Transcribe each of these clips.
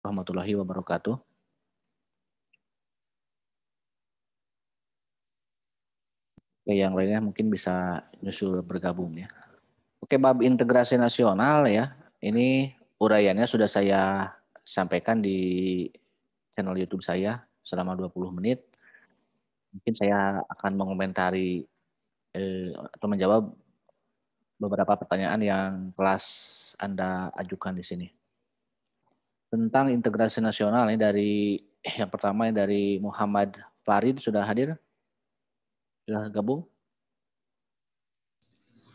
Warahmatullahi wabarakatuh. Oke, yang lainnya mungkin bisa nyusul bergabung ya. Oke, bab integrasi nasional ya. Ini uraiannya sudah saya sampaikan di channel YouTube saya selama 20 menit. Mungkin saya akan mengomentari atau menjawab beberapa pertanyaan yang kelas Anda ajukan di sini. Tentang integrasi nasional ini dari yang pertama dari Muhammad Farid sudah hadir? Sudah gabung?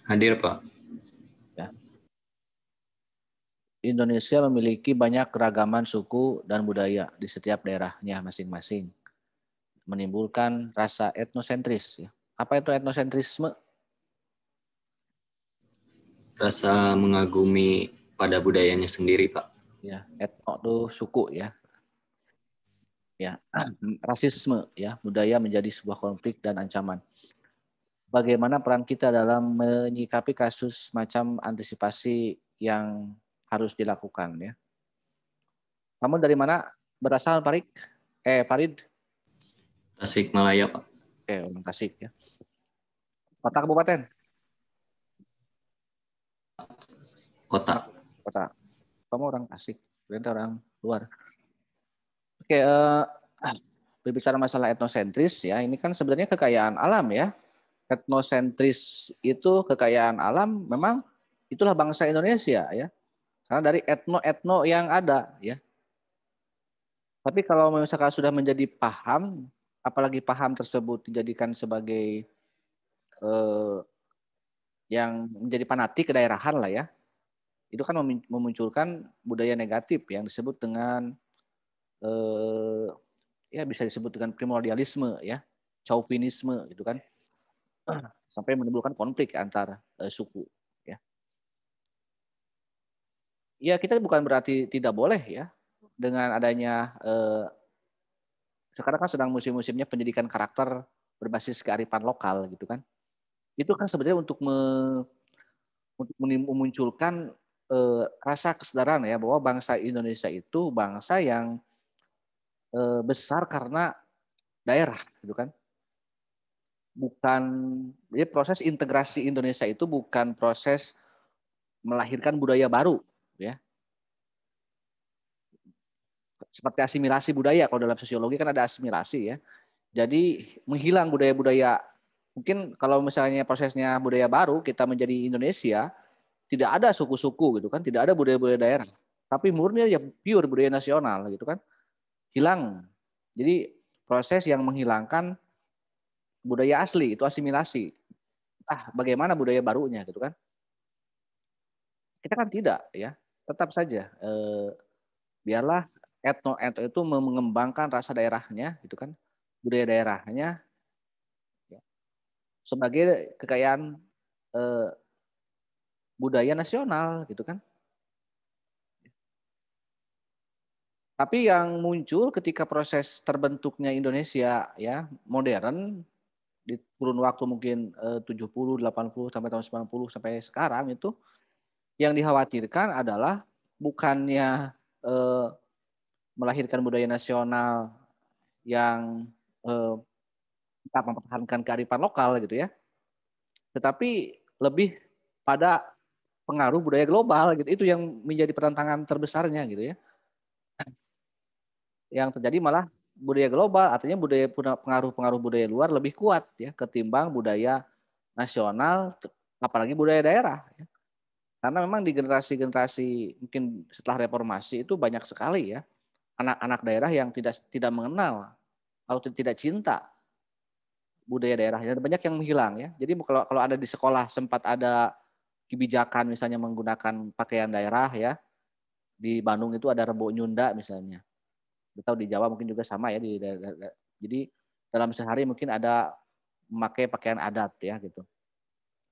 Hadir, Pak. Ya. Indonesia memiliki banyak keragaman suku dan budaya di setiap daerahnya masing-masing, menimbulkan rasa etnosentris. Apa itu etnosentrisme? Rasa mengagumi pada budayanya sendiri, Pak. Ya, etno itu suku ya. Ya, rasisme ya, budaya menjadi sebuah konflik dan ancaman. Bagaimana peran kita dalam menyikapi kasus macam antisipasi yang harus dilakukan ya? Kamu dari mana berasal, Farid? Farid? Tasikmalaya, Pak. Orang Tasik ya. Kota kabupaten? Kota. Kota. Kamu orang Tasik, berarti orang luar. Oke, berbicara masalah etnosentris ya, ini kan sebenarnya kekayaan alam ya. Etnosentris itu kekayaan alam, memang itulah bangsa Indonesia ya. Karena dari etno-etno yang ada ya. Tapi kalau misalkan sudah menjadi paham, apalagi paham tersebut dijadikan sebagai yang menjadi fanatik kedaerahan lah ya, itu kan memunculkan budaya negatif yang disebut dengan ya bisa disebut dengan primordialisme ya, chauvinisme gitu kan, sampai menimbulkan konflik antar suku ya. Ya kita bukan berarti tidak boleh ya dengan adanya sekarang kan sedang musim-musimnya pendidikan karakter berbasis kearifan lokal gitu kan. Itu kan sebenarnya untuk memunculkan rasa kesadaran ya bahwa bangsa Indonesia itu bangsa yang besar karena daerah gitu kan. Bukan, jadi proses integrasi Indonesia itu bukan proses melahirkan budaya baru ya. Seperti asimilasi budaya, kalau dalam sosiologi kan ada asimilasi ya. Jadi menghilang budaya-budaya, mungkin kalau misalnya prosesnya budaya baru kita menjadi Indonesia, tidak ada suku-suku gitu kan, tidak ada budaya-budaya daerah. Tapi murni ya pure budaya nasional gitu kan. Hilang. Jadi proses yang menghilangkan budaya asli itu asimilasi. Bagaimana budaya barunya gitu kan? Kita kan tidak ya. Tetap saja biarlah etno-etno itu mengembangkan rasa daerahnya gitu kan. Budaya daerahnya ya, sebagai kekayaan eh, budaya nasional gitu kan. Tapi yang muncul ketika proses terbentuknya Indonesia ya modern di kurun waktu mungkin 70, 80 sampai tahun 90 sampai sekarang itu yang dikhawatirkan adalah bukannya eh, melahirkan budaya nasional yang tetap mempertahankan kearifan lokal gitu ya, tetapi lebih pada pengaruh budaya global gitu. Itu yang menjadi pertentangan terbesarnya gitu ya. Yang terjadi malah budaya global, artinya budaya pengaruh-pengaruh budaya luar lebih kuat ya ketimbang budaya nasional, apalagi budaya daerah. Ya. Karena memang di generasi-generasi mungkin setelah reformasi itu banyak sekali ya anak-anak daerah yang tidak mengenal atau tidak cinta budaya daerahnya, banyak yang menghilang ya. Jadi kalau ada di sekolah sempat ada kebijakan misalnya menggunakan pakaian daerah ya, di Bandung itu ada Rebo Nyunda misalnya, atau di Jawa mungkin juga sama ya di jadi dalam sehari mungkin ada memakai pakaian adat ya gitu.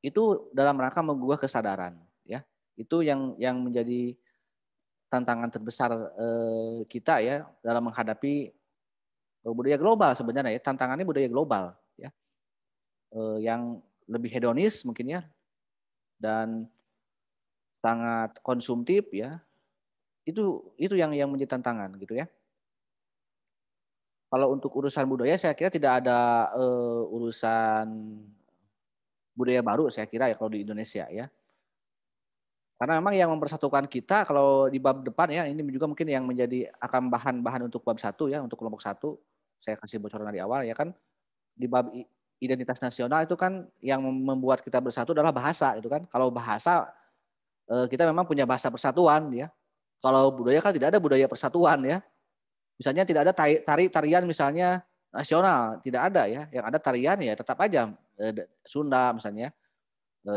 Itu dalam rangka menggugah kesadaran ya. Itu yang menjadi tantangan terbesar kita ya dalam menghadapi budaya global sebenarnya ya. Tantangannya budaya global ya. Yang lebih hedonis mungkin ya dan sangat konsumtif ya. Itu yang menjadi tantangan gitu ya. Kalau untuk urusan budaya saya kira tidak ada urusan budaya baru saya kira ya kalau di Indonesia ya. Karena memang yang mempersatukan kita kalau di bab depan ya, ini juga mungkin yang menjadi akan bahan-bahan untuk bab 1 ya, untuk kelompok 1. Saya kasih bocoran dari awal ya kan, di bab identitas nasional itu kan yang membuat kita bersatu adalah bahasa itu kan. Kalau bahasa kita memang punya bahasa persatuan ya. Kalau budaya kan tidak ada budaya persatuan ya. Misalnya tidak ada tarian misalnya nasional, tidak ada ya. Yang ada tarian ya tetap aja Sunda misalnya,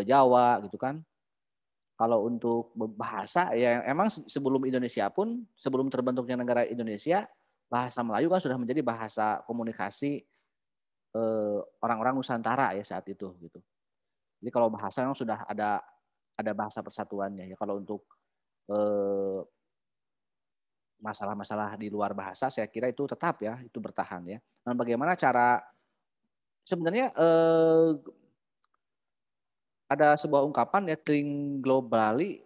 Jawa gitu kan. Kalau untuk bahasa ya emang sebelum Indonesia pun, sebelum terbentuknya negara Indonesia, bahasa Melayu kan sudah menjadi bahasa komunikasi orang-orang Nusantara ya saat itu gitu. Jadi kalau bahasa memang sudah ada bahasa persatuannya ya. Kalau untuk masalah-masalah di luar bahasa saya kira itu tetap ya, itu bertahan ya. Dan bagaimana cara sebenarnya ada sebuah ungkapan ya think globally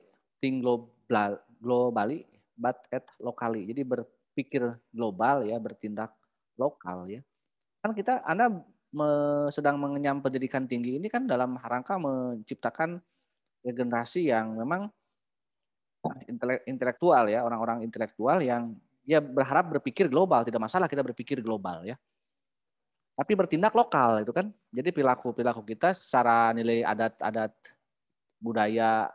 but at locally. Jadi berpikir global ya, bertindak lokal ya. Kan Anda sedang mengenyam pendidikan tinggi ini kan dalam rangka menciptakan generasi yang memang intelektual ya, orang-orang intelektual yang ya berharap berpikir global, tidak masalah kita berpikir global ya. Tapi bertindak lokal itu kan. Jadi perilaku kita secara nilai adat budaya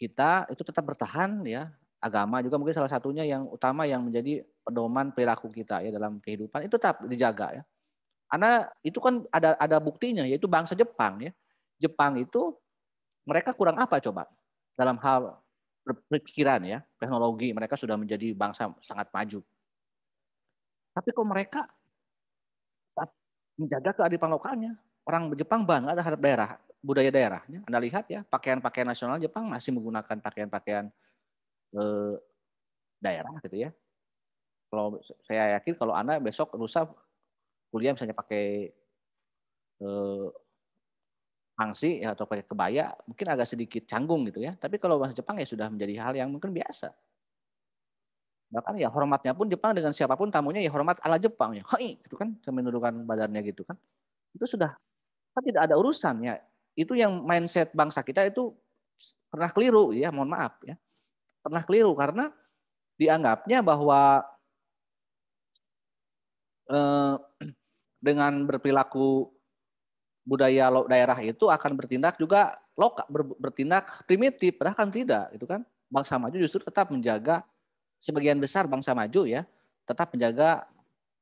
kita itu tetap bertahan ya. Agama juga mungkin salah satunya yang utama yang menjadi pedoman perilaku kita ya dalam kehidupan itu tetap dijaga ya. Karena itu kan ada buktinya yaitu bangsa Jepang ya. Jepang itu mereka kurang apa coba dalam hal berpikiran ya, teknologi mereka sudah menjadi bangsa sangat maju. Tapi kok mereka menjaga kearifan lokalnya. Orang Jepang bangga terhadap budaya daerahnya. Anda lihat ya, pakaian-pakaian nasional Jepang masih menggunakan pakaian-pakaian daerah gitu ya. Kalau saya yakin kalau Anda besok lusa kuliah misalnya pakai pangsi ya, atau pakai kebaya, mungkin agak sedikit canggung gitu ya. Tapi kalau bahasa Jepang ya sudah menjadi hal yang mungkin biasa. Bahkan ya hormatnya pun Jepang dengan siapapun tamunya ya hormat ala Jepang ya. Hei, gitu kan, menundukkan badannya gitu kan. Itu sudah kan tidak ada urusan ya. Itu yang mindset bangsa kita itu pernah keliru ya, mohon maaf ya. Pernah keliru karena dianggapnya bahwa dengan berperilaku budaya daerah itu akan bertindak juga lokal, bertindak primitif, padahal kan tidak, itu kan. Bangsa maju justru tetap menjaga sebagian besar bangsa maju ya, tetap menjaga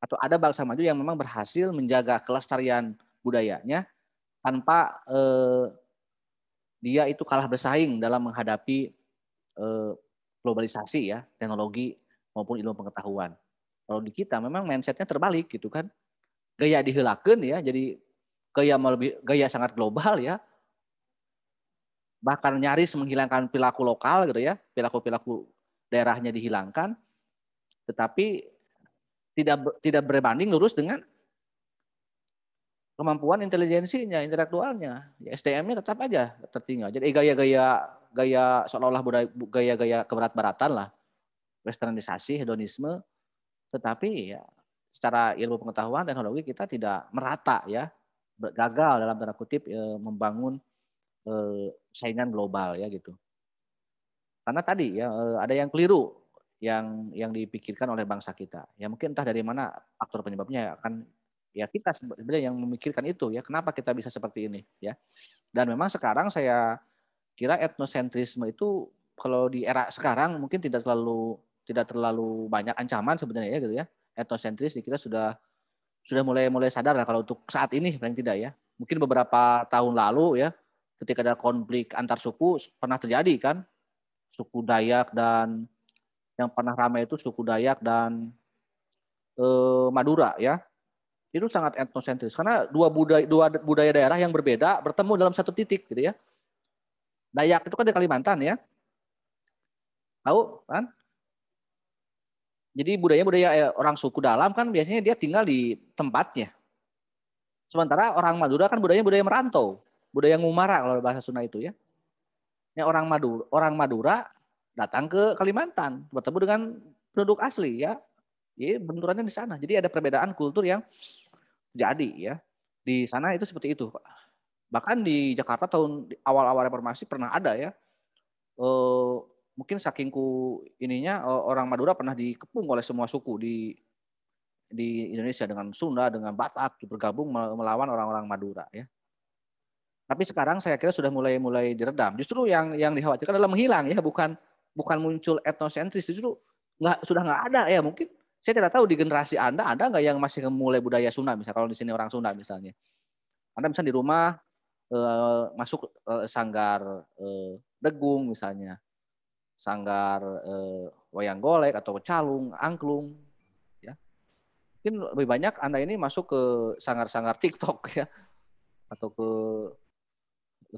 atau ada bangsa maju yang memang berhasil menjaga kelestarian budayanya tanpa dia itu kalah bersaing dalam menghadapi globalisasi ya, teknologi maupun ilmu pengetahuan. Kalau di kita memang mindsetnya terbalik gitu kan. Gaya dihelakeun ya, jadi gaya sangat global ya. Bahkan nyaris menghilangkan perilaku lokal gitu ya, perilaku daerahnya dihilangkan, tetapi tidak berbanding lurus dengan kemampuan intelijensinya, intelektualnya, ya, SDM-nya tetap aja tertinggal. Jadi gaya seolah-olah gaya-gaya keberat-baratan lah, westernisasi, hedonisme, tetapi ya secara ilmu pengetahuan teknologi kita tidak merata ya, gagal dalam tanda kutip membangun saingan global ya gitu. Karena tadi ya ada yang keliru yang dipikirkan oleh bangsa kita. Ya mungkin entah dari mana faktor penyebabnya akan ya kita sebenarnya yang memikirkan itu ya kenapa kita bisa seperti ini ya. Dan memang sekarang saya kira etnosentrisme itu kalau di era sekarang mungkin tidak terlalu banyak ancaman sebenarnya ya gitu ya. Etnosentris kita sudah mulai sadar lah kalau untuk saat ini paling tidak ya. Mungkin beberapa tahun lalu ya ketika ada konflik antar suku pernah terjadi kan, suku Dayak dan yang pernah ramai itu suku Dayak dan Madura ya. Itu sangat etnosentris karena dua budaya daerah yang berbeda bertemu dalam satu titik gitu ya. Dayak itu kan di Kalimantan ya. Tahu kan? Jadi budaya orang suku dalam kan biasanya dia tinggal di tempatnya. Sementara orang Madura kan budaya merantau, budaya ngumara kalau bahasa Sunda itu ya. Orang Madura datang ke Kalimantan, bertemu dengan penduduk asli ya. Jadi benturannya di sana. Jadi ada perbedaan kultur yang jadi ya. Di sana itu seperti itu, Pak. Bahkan di Jakarta awal-awal reformasi pernah ada ya. Mungkin sakingku ininya orang Madura pernah dikepung oleh semua suku di Indonesia dengan Sunda, dengan Batak bergabung melawan orang-orang Madura ya. Tapi sekarang saya kira sudah mulai diredam. Justru yang dikhawatirkan adalah menghilang ya, bukan muncul etnosentris. Justru sudah nggak ada ya. Mungkin saya tidak tahu di generasi Anda ada nggak yang masih mulai budaya Sunda, misalnya kalau di sini orang Sunda misalnya. Anda misalnya di rumah masuk sanggar degung misalnya, sanggar wayang golek atau calung, angklung, ya. Mungkin lebih banyak Anda ini masuk ke sanggar-sanggar TikTok ya, atau ke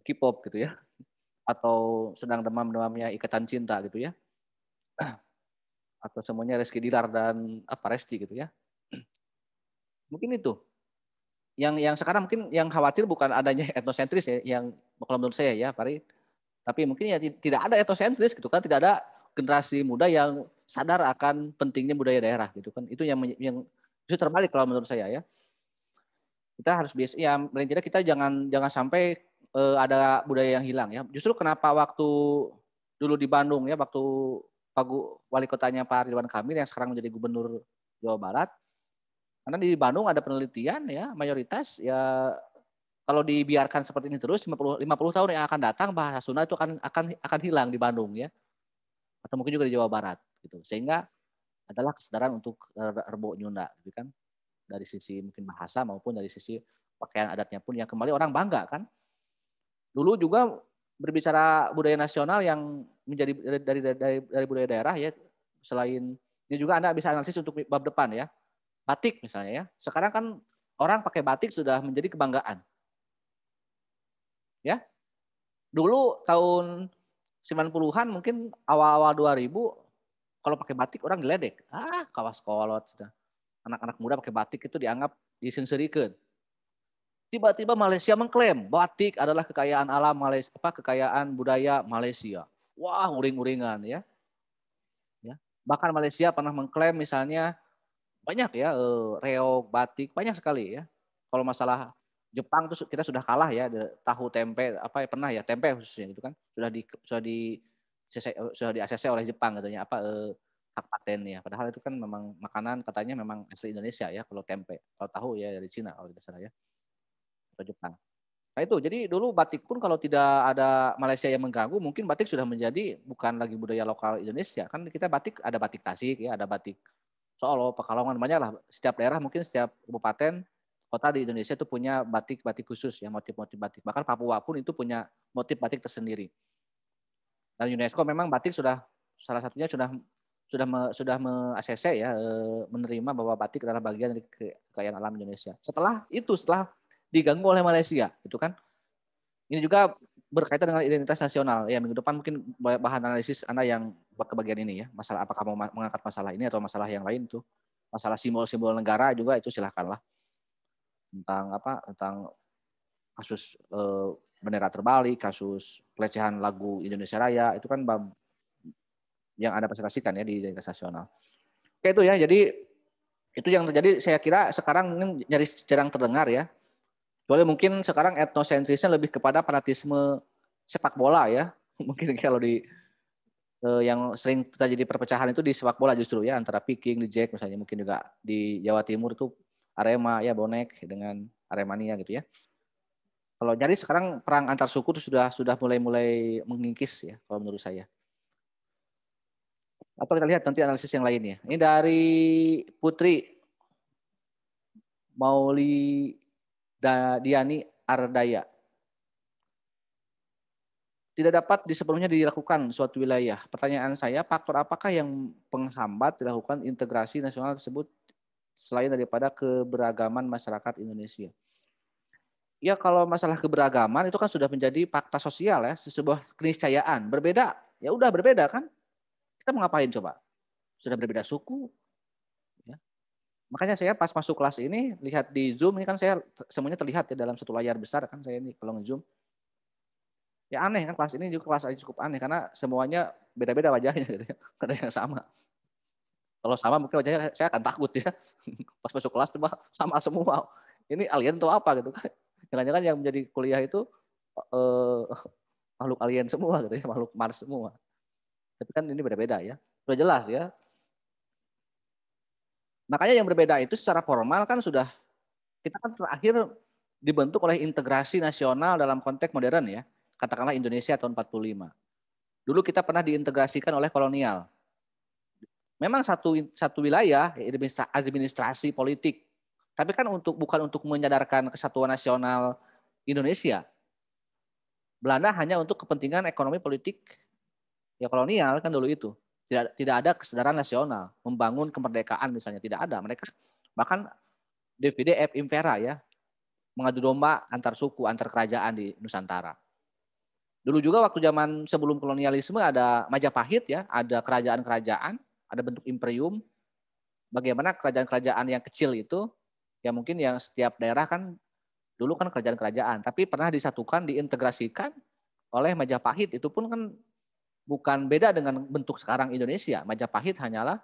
K-pop gitu ya, atau sedang demam-demamnya Ikatan Cinta gitu ya, atau semuanya Rizky Dilar dan Resti gitu ya. Mungkin itu. Yang sekarang mungkin yang khawatir bukan adanya etnosentris ya, yang kalau menurut saya ya, Farid. Tapi mungkin ya tidak ada etnosentris gitu kan, tidak ada generasi muda yang sadar akan pentingnya budaya daerah gitu kan. Itu yang justru terbalik kalau menurut saya ya. Kita harus biasa ya, paling tidak kita jangan sampai ada budaya yang hilang ya. Justru kenapa waktu dulu di Bandung ya, waktu wali kotanya Pak Ridwan Kamil yang sekarang menjadi gubernur Jawa Barat, karena di Bandung ada penelitian ya, mayoritas ya kalau dibiarkan seperti ini terus 50 tahun yang akan datang bahasa Sunda itu akan hilang di Bandung ya. Atau mungkin juga di Jawa Barat gitu. Sehingga adalah kesadaran untuk Rebo Nyunda gitu kan. Dari sisi mungkin bahasa maupun dari sisi pakaian adatnya pun yang kembali orang bangga kan. Dulu juga berbicara budaya nasional yang menjadi dari budaya daerah ya, selain ini juga Anda bisa analisis untuk bab depan ya. Batik misalnya ya. Sekarang kan orang pakai batik sudah menjadi kebanggaan. Ya. Dulu tahun 90-an mungkin awal-awal 2000 kalau pakai batik orang diledek. Kawas kolot sudah. Anak-anak muda pakai batik itu dianggap disengserikan. Tiba-tiba Malaysia mengklaim batik adalah kekayaan alam Malaysia, kekayaan budaya Malaysia. Wah, uring-uringan ya. Bahkan Malaysia pernah mengklaim misalnya banyak ya reog, batik, banyak sekali ya. Kalau masalah Jepang itu kita sudah kalah ya, tahu tempe pernah ya, tempe khususnya itu kan sudah di ACC oleh Jepang katanya hak patennya. Padahal itu kan memang makanan katanya memang asli Indonesia ya kalau tempe. Kalau tahu ya dari Cina kalau tidak salah ya. Atau Jepang. Nah itu, jadi dulu batik pun kalau tidak ada Malaysia yang mengganggu, mungkin batik sudah menjadi bukan lagi budaya lokal Indonesia. Kan kita batik, ada batik Tasik ya, ada batik Solo, Pekalongan, banyak lah. Setiap daerah mungkin setiap kabupaten, kota di Indonesia itu punya batik-batik khusus ya, motif-motif batik. Bahkan Papua pun itu punya motif batik tersendiri. Dan UNESCO memang batik sudah salah satunya sudah me-ACC ya, menerima bahwa batik adalah bagian dari kekayaan alam Indonesia. Setelah diganggu oleh Malaysia, itu kan. Ini juga berkaitan dengan identitas nasional. Ya, minggu depan mungkin bahan analisis Anda yang ke bagian ini ya. Masalah apakah mau mengangkat masalah ini atau masalah yang lain tuh. Masalah simbol-simbol negara juga itu silahkanlah. Tentang kasus bendera terbalik, kasus pelecehan lagu Indonesia Raya, itu kan yang Anda presentasikan ya di identitas nasional. Oke itu ya, jadi itu yang terjadi saya kira sekarang mungkin nyaris jarang terdengar ya. Soalnya mungkin sekarang etnosentrisnya lebih kepada fanatisme sepak bola ya. Mungkin kalau di yang sering terjadi perpecahan itu di sepak bola justru ya, antara Viking, di Jack misalnya, mungkin juga di Jawa Timur itu Arema ya, bonek dengan Aremania gitu ya. Kalau jadi sekarang perang antar suku itu sudah mulai mengikis ya kalau menurut saya. Atau kita lihat nanti analisis yang lainnya. Ini dari Putri Mauli Diani Ardaya. Tidak dapat sepenuhnya dilakukan suatu wilayah. Pertanyaan saya, faktor apakah yang penghambat dilakukan integrasi nasional tersebut selain daripada keberagaman masyarakat Indonesia? Ya kalau masalah keberagaman itu kan sudah menjadi fakta sosial ya, sebuah keniscayaan. Berbeda, ya udah berbeda kan? Kita mau ngapain coba? Sudah berbeda suku. Ya. Makanya saya pas masuk kelas ini, lihat di Zoom, ini kan saya semuanya terlihat ya dalam satu layar besar kan saya ini kalau nge-Zoom. Ya aneh kan kelas ini juga kelas cukup aneh karena semuanya beda-beda wajahnya gitu ya. Nggak ada yang sama. Kalau sama mungkin wajahnya saya akan takut ya. Pas masuk kelas coba sama semua. Ini alien atau apa gitu kan. Jangan-jangan yang menjadi kuliah itu eh, makhluk alien semua gitu ya, makhluk Mars semua. Tapi kan ini beda-beda ya. Sudah jelas ya. Makanya yang berbeda itu secara formal kan sudah kita kan terakhir dibentuk oleh integrasi nasional dalam konteks modern ya. Katakanlah Indonesia tahun 45. Dulu kita pernah diintegrasikan oleh kolonial. Memang satu wilayah administrasi politik. Tapi kan bukan untuk menyadarkan kesatuan nasional Indonesia. Belanda hanya untuk kepentingan ekonomi politik ya kolonial kan dulu itu. Tidak ada kesadaran nasional, membangun kemerdekaan misalnya tidak ada. Mereka bahkan divide et impera ya, mengadu domba antar suku, antar kerajaan di Nusantara. Dulu juga waktu zaman sebelum kolonialisme ada Majapahit ya, ada kerajaan-kerajaan, ada bentuk imperium. Bagaimana kerajaan-kerajaan yang kecil itu, ya mungkin yang setiap daerah kan dulu kan kerajaan-kerajaan, tapi pernah disatukan, diintegrasikan oleh Majapahit. Itu pun kan bukan beda dengan bentuk sekarang Indonesia. Majapahit hanyalah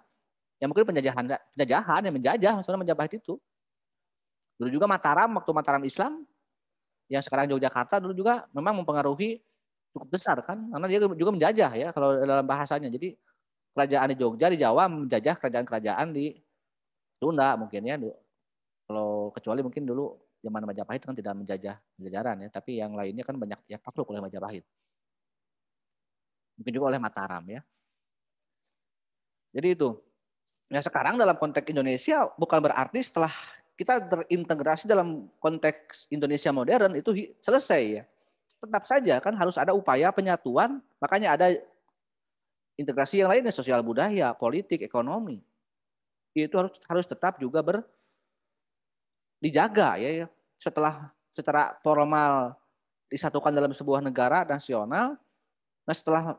ya mungkin penjajahan yang menjajah maksudnya Majapahit itu. Dulu juga Mataram, waktu Mataram Islam, yang sekarang Yogyakarta dulu juga memang mempengaruhi cukup besar kan, karena dia juga menjajah ya kalau dalam bahasanya. Jadi kerajaan di Jogja di Jawa menjajah kerajaan-kerajaan di Sunda mungkin ya. Kalau kecuali mungkin dulu zaman Majapahit kan tidak menjajah jajaran ya, tapi yang lainnya kan banyak ya takluk oleh Majapahit. Mungkin juga oleh Mataram ya. Jadi itu. Nah sekarang dalam konteks Indonesia bukan berarti setelah kita terintegrasi dalam konteks Indonesia modern itu selesai ya. Tetap saja kan harus ada upaya penyatuan, makanya ada integrasi yang lainnya, sosial budaya, politik, ekonomi. Itu harus tetap juga dijaga ya. Setelah formal disatukan dalam sebuah negara nasional, nah setelah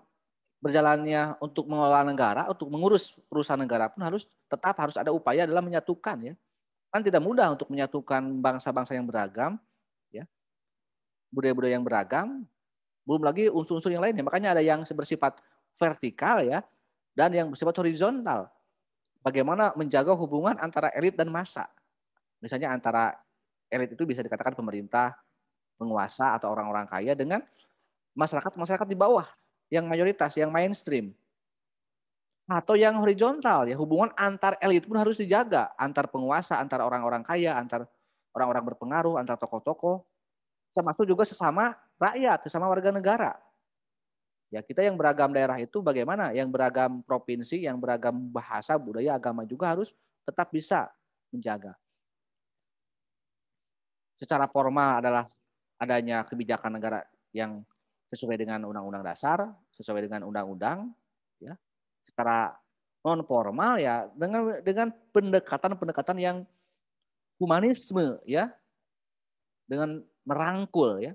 berjalannya untuk mengelola negara, untuk mengurus perusahaan negara pun tetap harus ada upaya dalam menyatukan ya. Kan tidak mudah untuk menyatukan bangsa-bangsa yang beragam, ya, budaya-budaya yang beragam, belum lagi unsur-unsur yang lainnya. Makanya ada yang bersifat vertikal ya, dan yang bersifat horizontal. Bagaimana menjaga hubungan antara elit dan massa. Misalnya antara elit itu bisa dikatakan pemerintah, penguasa atau orang-orang kaya dengan masyarakat di bawah yang mayoritas, yang mainstream. Atau yang horizontal ya, hubungan antar elit pun harus dijaga, antar penguasa, antar orang-orang kaya, antar orang-orang berpengaruh, antar tokoh-tokoh, termasuk juga sesama rakyat, sesama warga negara. Ya kita yang beragam daerah itu bagaimana? Yang beragam provinsi, yang beragam bahasa, budaya, agama juga harus tetap bisa menjaga. Secara formal adalah adanya kebijakan negara yang sesuai dengan undang-undang dasar, sesuai dengan undang-undang, ya. Secara non formal ya dengan pendekatan-pendekatan yang humanisme ya, dengan merangkul ya.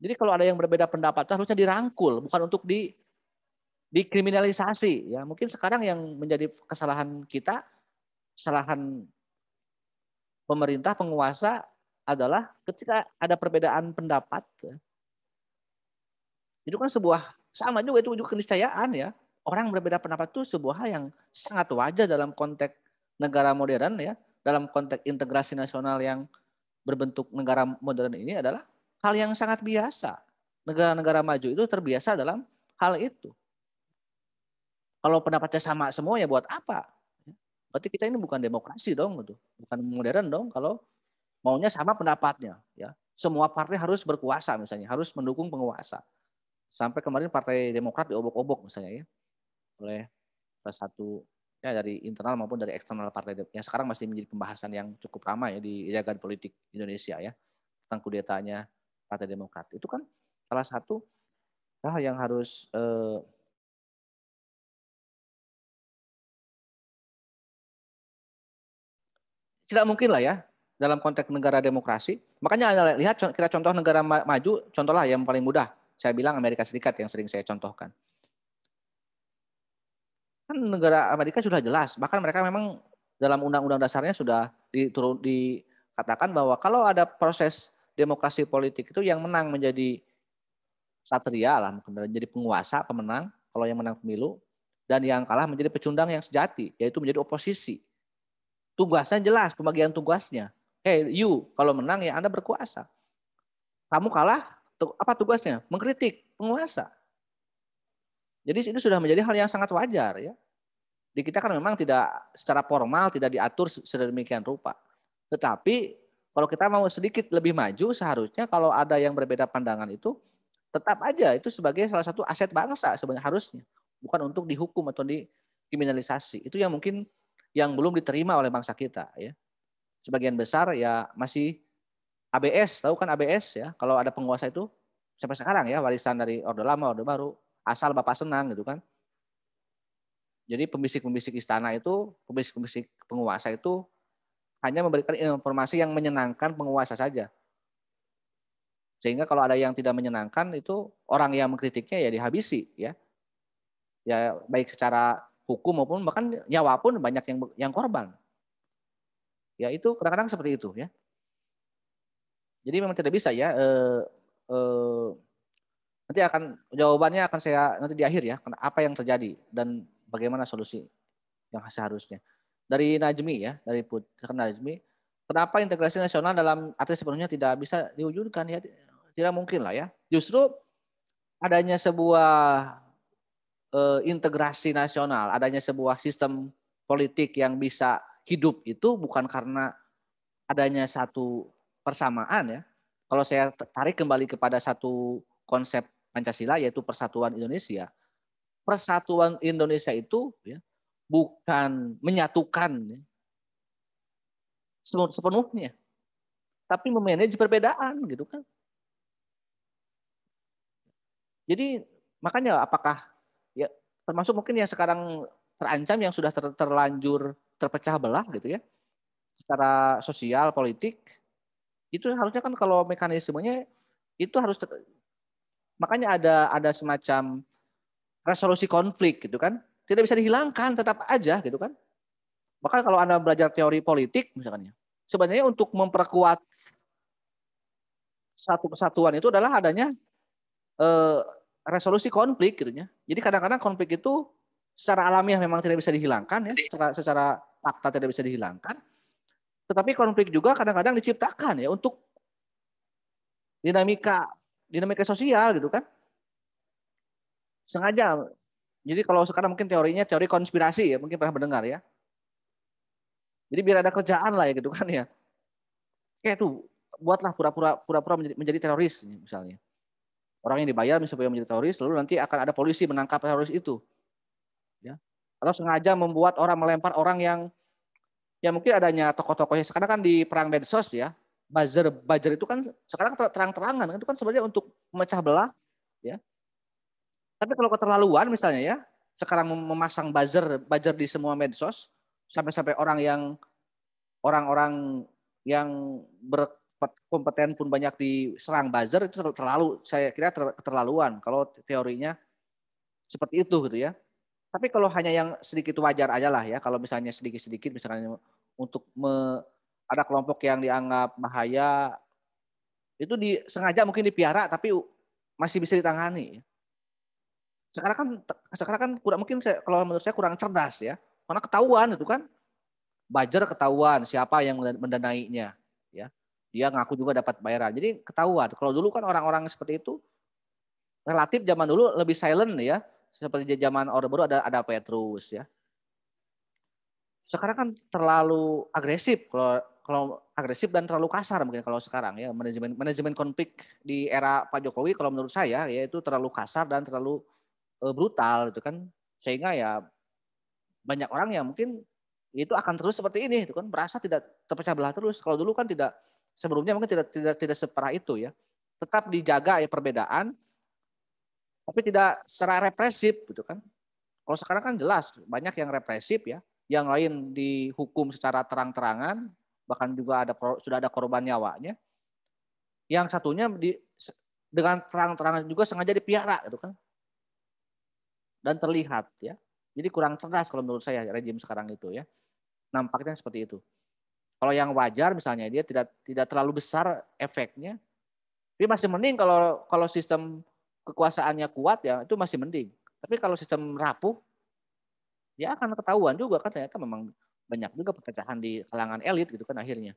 Jadi kalau ada yang berbeda pendapat harusnya dirangkul, bukan untuk dikriminalisasi ya. Mungkin sekarang yang menjadi kesalahan kita, kesalahan pemerintah penguasa adalah ketika ada perbedaan pendapat ya, itu kan sama juga itu juga keniscayaan ya. Orang berbeda pendapat itu sebuah hal yang sangat wajar dalam konteks negara modern ya, dalam konteks integrasi nasional yang berbentuk negara modern ini adalah hal yang sangat biasa. Negara-negara maju itu terbiasa dalam hal itu. Kalau pendapatnya sama semua ya buat apa? Berarti kita ini bukan demokrasi dong, gitu. Bukan modern dong kalau maunya sama pendapatnya. Ya, semua partai harus berkuasa misalnya, harus mendukung penguasa. Sampai kemarin Partai Demokrat diobok-obok misalnya ya oleh salah satu ya dari internal maupun dari eksternal partai yang sekarang masih menjadi pembahasan yang cukup ramai ya di jagat politik Indonesia ya tentang kudetanya Partai Demokrat. Itu kan salah satu hal yang harus tidak mungkin lah ya dalam konteks negara demokrasi. Makanya lihat kita contoh negara maju, contohlah yang paling mudah. Saya bilang Amerika Serikat yang sering saya contohkan. Kan negara Amerika sudah jelas, bahkan mereka memang dalam undang-undang dasarnya sudah dikatakan bahwa kalau ada proses demokrasi politik itu yang menang menjadi satria lah, mungkin menjadi penguasa, pemenang, kalau yang menang pemilu, dan yang kalah menjadi pecundang yang sejati, yaitu menjadi oposisi. Tugasnya jelas, pembagian tugasnya. Hey, you, kalau menang ya Anda berkuasa. Kamu kalah, apa tugasnya? Mengkritik penguasa. Jadi itu sudah menjadi hal yang sangat wajar ya. Di kita kan memang tidak secara formal tidak diatur sedemikian rupa. Tetapi kalau kita mau sedikit lebih maju, seharusnya kalau ada yang berbeda pandangan itu tetap aja itu sebagai salah satu aset bangsa sebenarnya harusnya. Bukan untuk dihukum atau dikriminalisasi. Itu yang mungkin yang belum diterima oleh bangsa kita ya. Sebagian besar ya masih ABS, tahu kan ABS ya. Kalau ada penguasa itu sampai sekarang ya warisan dari Orde Lama, Orde Baru, asal Bapak senang gitu kan. Jadi pembisik-pembisik istana itu, pembisik-pembisik penguasa itu hanya memberikan informasi yang menyenangkan penguasa saja. Sehingga kalau ada yang tidak menyenangkan itu orang yang mengkritiknya ya dihabisi ya. Ya baik secara hukum maupun bahkan nyawa pun banyak yang korban. Ya itu kadang-kadang seperti itu ya. Jadi memang tidak bisa ya nanti jawabannya akan saya nanti di akhir ya, apa yang terjadi dan bagaimana solusi yang seharusnya. Dari Najmi ya, dari Putra Najmi, kenapa integrasi nasional dalam arti sepenuhnya tidak bisa diwujudkan ya? Tidak mungkin lah ya. Justru adanya sebuah integrasi nasional, adanya sebuah sistem politik yang bisa hidup itu bukan karena adanya satu persamaan ya. Kalau saya tarik kembali kepada satu konsep Pancasila yaitu Persatuan Indonesia. Persatuan Indonesia itu ya, bukan menyatukan ya, sepenuhnya, tapi memanage perbedaan gitu kan. Jadi makanya apakah ya termasuk mungkin yang sekarang terancam yang sudah terlanjur terpecah belah gitu ya secara sosial politik itu harusnya kan kalau mekanismenya itu harus makanya ada semacam resolusi konflik gitu kan tidak bisa dihilangkan tetap aja gitu kan. Bahkan kalau Anda belajar teori politik misalnya sebenarnya untuk memperkuat satu kesatuan itu adalah adanya eh, resolusi konflik gitu ya. Jadi kadang-kadang konflik itu secara alamiah memang tidak bisa dihilangkan ya, secara fakta tidak bisa dihilangkan. Tetapi konflik juga kadang-kadang diciptakan ya untuk dinamika sosial gitu kan. Sengaja. Jadi kalau sekarang mungkin teorinya teori konspirasi ya, mungkin pernah mendengar ya. Jadi biar ada kerjaan lah ya gitu kan ya. Kayak tuh buatlah pura-pura menjadi teroris misalnya. Orang yang dibayar supaya menjadi teroris, lalu nanti akan ada polisi menangkap teroris itu. Ya. Atau sengaja membuat orang melempar orang yang ya mungkin adanya tokoh-tokohnya sekarang kan di perang medsos ya, buzzer itu kan sekarang terang-terangan itu kan sebenarnya untuk memecah belah ya. Tapi kalau keterlaluan misalnya ya, sekarang memasang buzzer di semua medsos sampai-sampai orang-orang yang berkompeten pun banyak diserang buzzer itu terlalu saya kira keterlaluan kalau teorinya seperti itu gitu ya. Tapi kalau hanya yang sedikit wajar aja lah ya, kalau misalnya sedikit-sedikit misalnya untuk ada kelompok yang dianggap bahaya, itu sengaja mungkin dipiara tapi masih bisa ditangani. Sekarang kan kurang mungkin kalau menurut saya kurang cerdas ya, karena ketahuan itu kan, buzzer ketahuan siapa yang mendanainya, ya. Dia ngaku juga dapat bayaran, jadi ketahuan. Kalau dulu kan orang-orang seperti itu relatif zaman dulu lebih silent ya, seperti zaman Orde Baru ada Petrus ya. Sekarang kan terlalu agresif kalau agresif dan terlalu kasar mungkin kalau sekarang ya manajemen konflik di era Pak Jokowi kalau menurut saya yaitu terlalu kasar dan terlalu brutal itu kan sehingga ya banyak orang yang mungkin itu akan terus seperti ini itu kan merasa tidak terpecah belah terus. Kalau dulu kan tidak sebelumnya mungkin tidak separah itu ya. Tetap dijaga ya perbedaan tapi tidak secara represif gitu kan. Kalau sekarang kan jelas banyak yang represif ya, yang lain dihukum secara terang-terangan, bahkan juga sudah ada korban nyawanya. Yang satunya dengan terang-terangan juga sengaja dipiara gitu kan. Dan terlihat ya. Jadi kurang cerdas kalau menurut saya rejim sekarang itu ya. Nampaknya seperti itu. Kalau yang wajar misalnya dia tidak terlalu besar efeknya. Tapi masih mending kalau sistem kekuasaannya kuat ya itu masih mending. Tapi kalau sistem rapuh ya akan ketahuan juga kan ternyata memang banyak juga perpecahan di kalangan elit gitu kan akhirnya.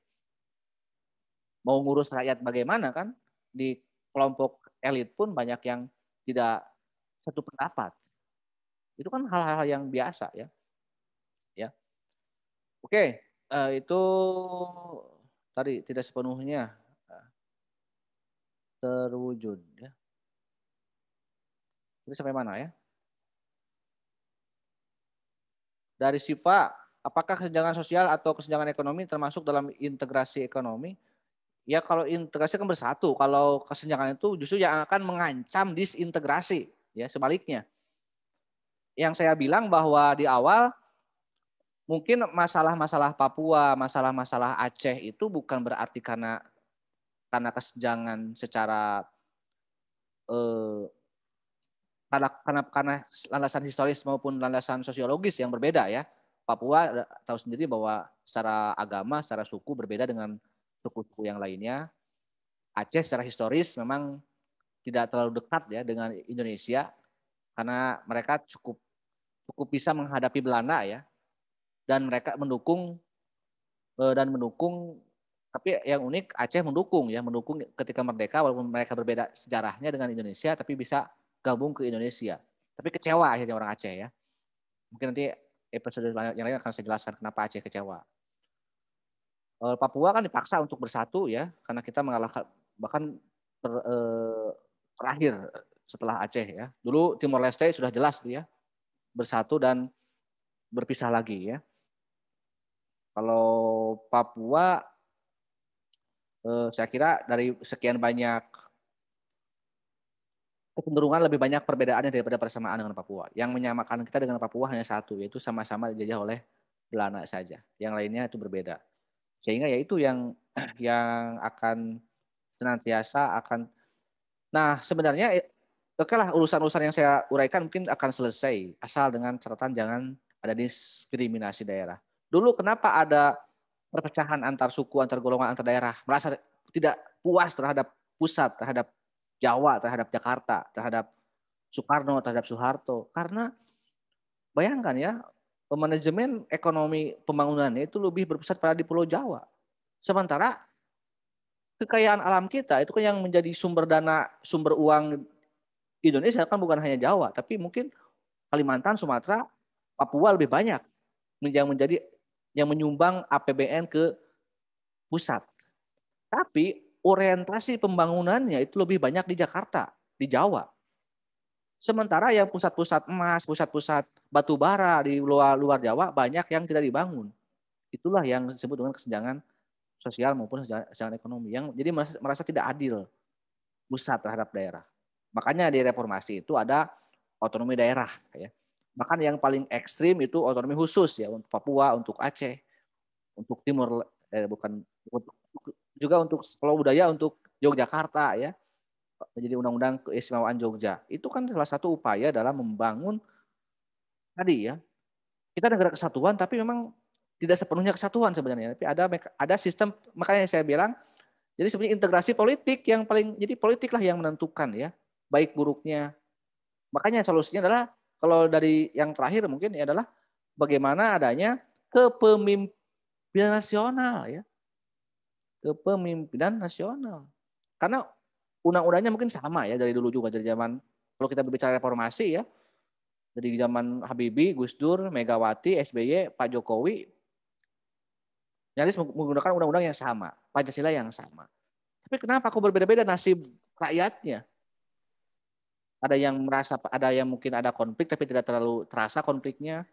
Mau ngurus rakyat bagaimana kan di kelompok elit pun banyak yang tidak satu pendapat. Itu kan hal-hal yang biasa ya. Ya. Oke, itu tadi tidak sepenuhnya terwujud ya. Jadi sampai mana ya? Dari Siva, apakah kesenjangan sosial atau kesenjangan ekonomi termasuk dalam integrasi ekonomi? Ya kalau integrasi kan bersatu, kalau kesenjangan itu justru yang akan mengancam disintegrasi, ya sebaliknya. Yang saya bilang bahwa di awal mungkin masalah-masalah Papua, masalah-masalah Aceh itu bukan berarti karena kesenjangan secara eh, karena landasan historis maupun landasan sosiologis yang berbeda ya. Papua tahu sendiri bahwa secara agama, secara suku berbeda dengan suku-suku yang lainnya. Aceh secara historis memang tidak terlalu dekat ya dengan Indonesia karena mereka cukup bisa menghadapi Belanda ya dan mereka mendukung tapi yang unik Aceh mendukung ketika merdeka walaupun mereka berbeda sejarahnya dengan Indonesia tapi bisa gabung ke Indonesia. Tapi kecewa akhirnya orang Aceh ya. Mungkin nanti episode yang lain akan saya jelaskan kenapa Aceh kecewa. Papua kan dipaksa untuk bersatu ya karena kita mengalahkan bahkan terakhir setelah Aceh ya. Dulu Timor Leste sudah jelas ya bersatu dan berpisah lagi ya. Kalau Papua saya kira dari sekian banyak kecenderungan lebih banyak perbedaannya daripada persamaan dengan Papua. Yang menyamakan kita dengan Papua hanya satu, yaitu sama-sama dijajah oleh Belanda saja. Yang lainnya itu berbeda. Sehingga ya itu yang akan senantiasa akan. Nah sebenarnya oke lah urusan-urusan yang saya uraikan mungkin akan selesai asal dengan catatan jangan ada diskriminasi daerah. Dulu kenapa ada perpecahan antar suku, antar golongan, antar daerah, merasa tidak puas terhadap pusat, terhadap Jawa, terhadap Jakarta, terhadap Soekarno, terhadap Soeharto. Karena bayangkan ya, manajemen ekonomi pembangunannya itu lebih berpusat pada di Pulau Jawa. Sementara kekayaan alam kita itu kan yang menjadi sumber dana, sumber uang Indonesia kan bukan hanya Jawa, tapi mungkin Kalimantan, Sumatera, Papua lebih banyak yang menyumbang APBN ke pusat. Tapi orientasi pembangunannya itu lebih banyak di Jakarta, di Jawa. Sementara yang pusat-pusat emas, pusat-pusat batu bara di luar Jawa banyak yang tidak dibangun. Itulah yang disebut dengan kesenjangan sosial maupun kesenjangan ekonomi. Yang jadi merasa tidak adil pusat terhadap daerah. Makanya di reformasi itu ada otonomi daerah. Ya. Bahkan yang paling ekstrim itu otonomi khusus ya untuk Papua, untuk Aceh, untuk Timur, juga untuk Pulau Budaya, untuk Yogyakarta ya. Menjadi undang-undang keistimewaan Jogja. Itu kan salah satu upaya dalam membangun tadi ya. Kita negara kesatuan tapi memang tidak sepenuhnya kesatuan sebenarnya. Tapi ada sistem, makanya saya bilang jadi sebenarnya integrasi politik yang paling jadi politik lah yang menentukan ya baik buruknya. Makanya solusinya adalah kalau dari yang terakhir mungkin adalah bagaimana adanya kepemimpinan nasional ya. Kepemimpinan nasional. Karena undang-undangnya mungkin sama ya dari dulu juga dari zaman kalau kita berbicara reformasi ya dari zaman Habibie, Gus Dur, Megawati, SBY, Pak Jokowi nyaris menggunakan undang-undang yang sama, Pancasila yang sama. Tapi kenapa kok berbeda-beda nasib rakyatnya? Ada yang mungkin ada konflik tapi tidak terlalu terasa konfliknya.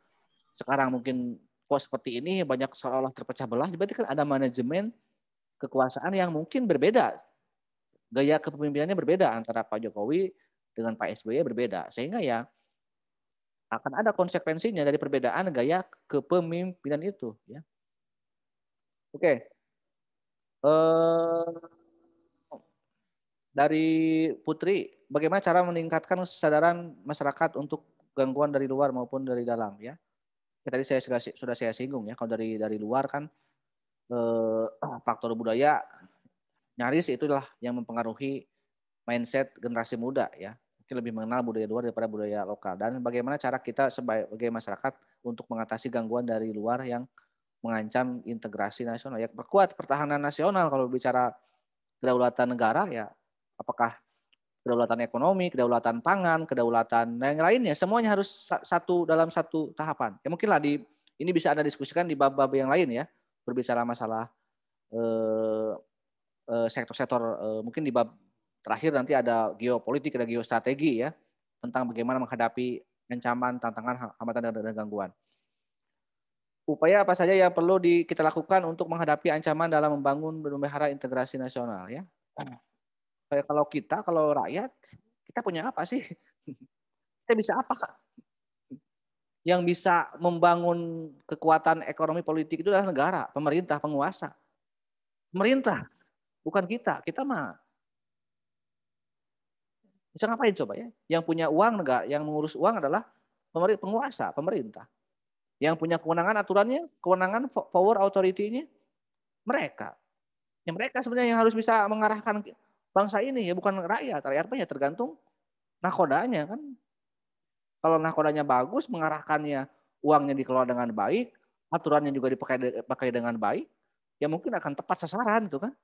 Sekarang mungkin kok seperti ini banyak seolah-olah terpecah belah. Berarti kan ada manajemen kekuasaan yang mungkin berbeda. Gaya kepemimpinannya berbeda antara Pak Jokowi dengan Pak SBY berbeda. Sehingga ya akan ada konsekuensinya dari perbedaan gaya kepemimpinan itu. Ya. Oke. Dari Putri, bagaimana cara meningkatkan kesadaran masyarakat untuk gangguan dari luar maupun dari dalam ya? Tadi saya sudah saya singgung ya, kalau dari luar kan faktor budaya nyaris itulah yang mempengaruhi mindset generasi muda ya. mungkin lebih mengenal budaya luar daripada budaya lokal, dan bagaimana cara kita sebagai masyarakat untuk mengatasi gangguan dari luar yang mengancam integrasi nasional. Ya, perkuat pertahanan nasional. Kalau bicara kedaulatan negara, ya apakah kedaulatan ekonomi, kedaulatan pangan, kedaulatan yang lainnya, semuanya harus dalam satu tahapan. Ya mungkinlah ini bisa Anda diskusikan di bab-bab yang lain ya, berbicara masalah sektor-sektor, mungkin di bab terakhir nanti ada geopolitik, ada geostrategi ya, tentang bagaimana menghadapi ancaman, tantangan, hambatan dan gangguan. Upaya apa saja yang perlu kita lakukan untuk menghadapi ancaman dalam membangun dan memelihara integrasi nasional ya. Kalau rakyat, kita punya apa sih? Kita bisa apa, Kak? Yang bisa membangun kekuatan ekonomi politik itu adalah negara, pemerintah, penguasa. Pemerintah, bukan kita. Kita mah bisa ngapain coba ya? Yang punya uang negara, yang mengurus uang adalah penguasa, pemerintah. Yang punya kewenangan aturannya, kewenangan power authority-nya mereka. Yang mereka sebenarnya yang harus bisa mengarahkan bangsa ini ya, bukan rakyat. Rakyat apa ya, tergantung nakodanya kan. Kalau nakodanya bagus, mengarahkannya, uangnya dikelola dengan baik, aturannya juga dipakai dengan baik, ya mungkin akan tepat sasaran gitu kan.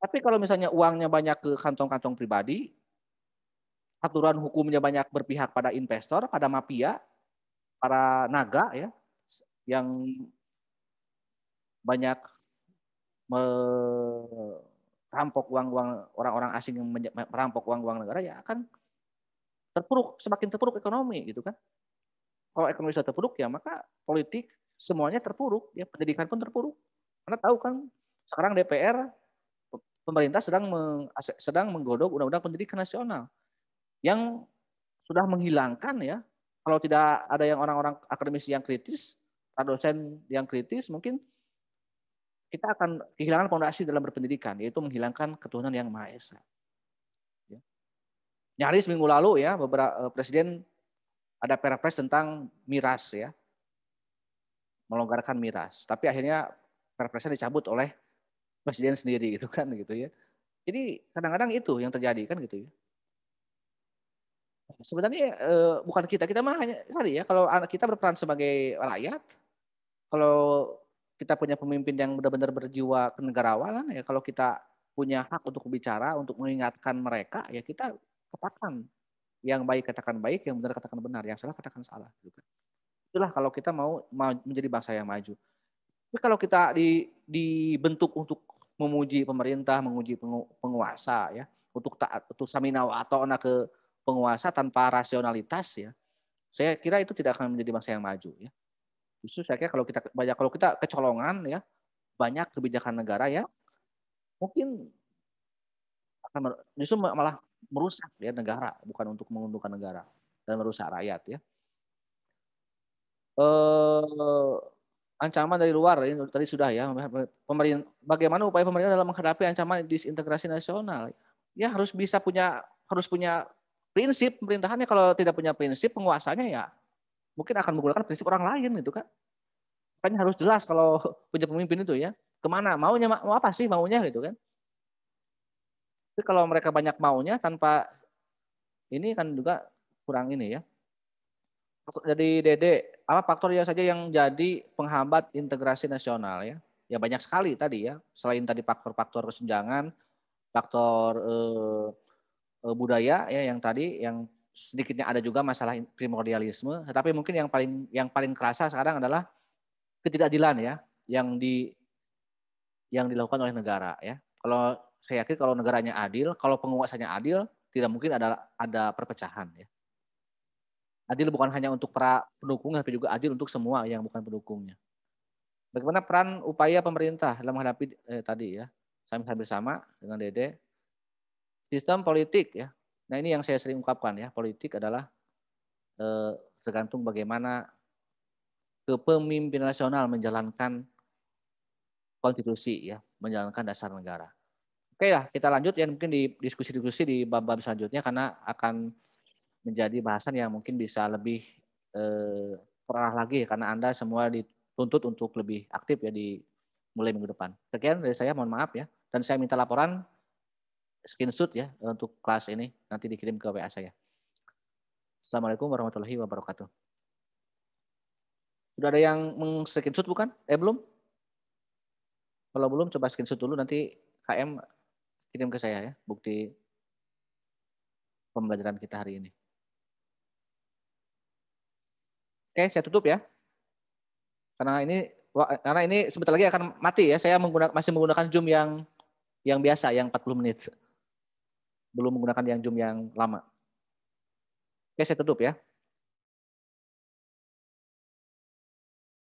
Tapi kalau misalnya uangnya banyak ke kantong-kantong pribadi, aturan hukumnya banyak berpihak pada investor, pada mafia, para naga ya, yang banyak merampok uang-uang orang-orang asing yang merampok uang-uang negara, ya akan semakin terpuruk ekonomi gitu kan. Kalau ekonomi sudah terpuruk ya maka politik semuanya terpuruk, ya pendidikan pun terpuruk. Karena tahu kan sekarang DPR, pemerintah sedang menggodok undang-undang pendidikan nasional yang sudah menghilangkan ya, kalau tidak ada yang orang-orang akademisi yang kritis, dosen yang kritis, mungkin kita akan kehilangan fondasi dalam berpendidikan, yaitu menghilangkan ketuhanan yang Maha Esa. Ya. Nyaris minggu lalu ya, beberapa presiden ada perpres tentang miras ya, melonggarkan miras. Tapi akhirnya perpresnya dicabut oleh presiden sendiri gitu kan gitu ya. Jadi kadang-kadang itu yang terjadi kan gitu ya. Sebenarnya bukan kita mah hanya tadi ya, kalau anak kita berperan sebagai rakyat, kalau kita punya pemimpin yang benar-benar berjiwa kenegarawanan ya, kalau kita punya hak untuk bicara, untuk mengingatkan mereka, ya kita katakan yang baik katakan baik, yang benar katakan benar, yang salah katakan salah. Gitu. Itulah kalau kita mau menjadi bangsa yang maju. Tapi kalau kita dibentuk untuk memuji pemerintah, memuji penguasa ya, untuk taat, untuk samina wa ata'na ke penguasa tanpa rasionalitas ya, saya kira itu tidak akan menjadi bangsa yang maju ya. Justru saya kira kalau kita kecolongan ya, banyak kebijakan negara ya, mungkin akan justru malah merusak ya negara, bukan untuk menguntungkan negara dan merusak rakyat ya. Ancaman dari luar ini tadi sudah ya, bagaimana upaya pemerintah dalam menghadapi ancaman disintegrasi nasional, ya harus punya prinsip pemerintahannya. Kalau tidak punya prinsip, penguasanya ya mungkin akan menggunakan prinsip orang lain gitu kan. Makanya harus jelas kalau punya pemimpin itu ya, kemana maunya, mau apa sih maunya gitu kan. Tapi kalau mereka banyak maunya tanpa ini kan juga kurang ini ya. Jadi Dede, apa faktor saja yang jadi penghambat integrasi nasional ya? Ya banyak sekali tadi ya. Selain tadi faktor-faktor kesenjangan, faktor budaya ya, yang sedikitnya ada juga masalah primordialisme. Tetapi mungkin yang paling kerasa sekarang adalah ketidakadilan ya, yang dilakukan oleh negara ya. Kalau saya yakin kalau negaranya adil, kalau penguasanya adil, tidak mungkin ada perpecahan ya. Adil bukan hanya untuk para pendukung, tapi juga adil untuk semua yang bukan pendukungnya. Bagaimana peran upaya pemerintah dalam menghadapi tadi ya, saya bersama dengan Dede, sistem politik ya. Nah ini yang saya sering ungkapkan ya, politik adalah tergantung bagaimana kepemimpinan nasional menjalankan konstitusi ya, menjalankan dasar negara. Oke lah, kita lanjut ya mungkin di diskusi-diskusi di bab-bab selanjutnya, karena akan menjadi bahasan yang mungkin bisa lebih terarah lagi, karena Anda semua dituntut untuk lebih aktif ya di mulai minggu depan. Sekian dari saya, mohon maaf ya. Dan saya minta laporan screenshot ya untuk kelas ini, nanti dikirim ke WA saya. Assalamualaikum warahmatullahi wabarakatuh. Sudah ada yang meng-screenshot bukan? Belum? Kalau belum coba screenshot dulu, nanti KM kirim ke saya ya, bukti pembelajaran kita hari ini. Oke, saya tutup ya. Karena ini sebentar lagi akan mati ya. Saya masih menggunakan Zoom yang biasa, yang 40 menit. Belum menggunakan yang Zoom yang lama. Oke, saya tutup ya.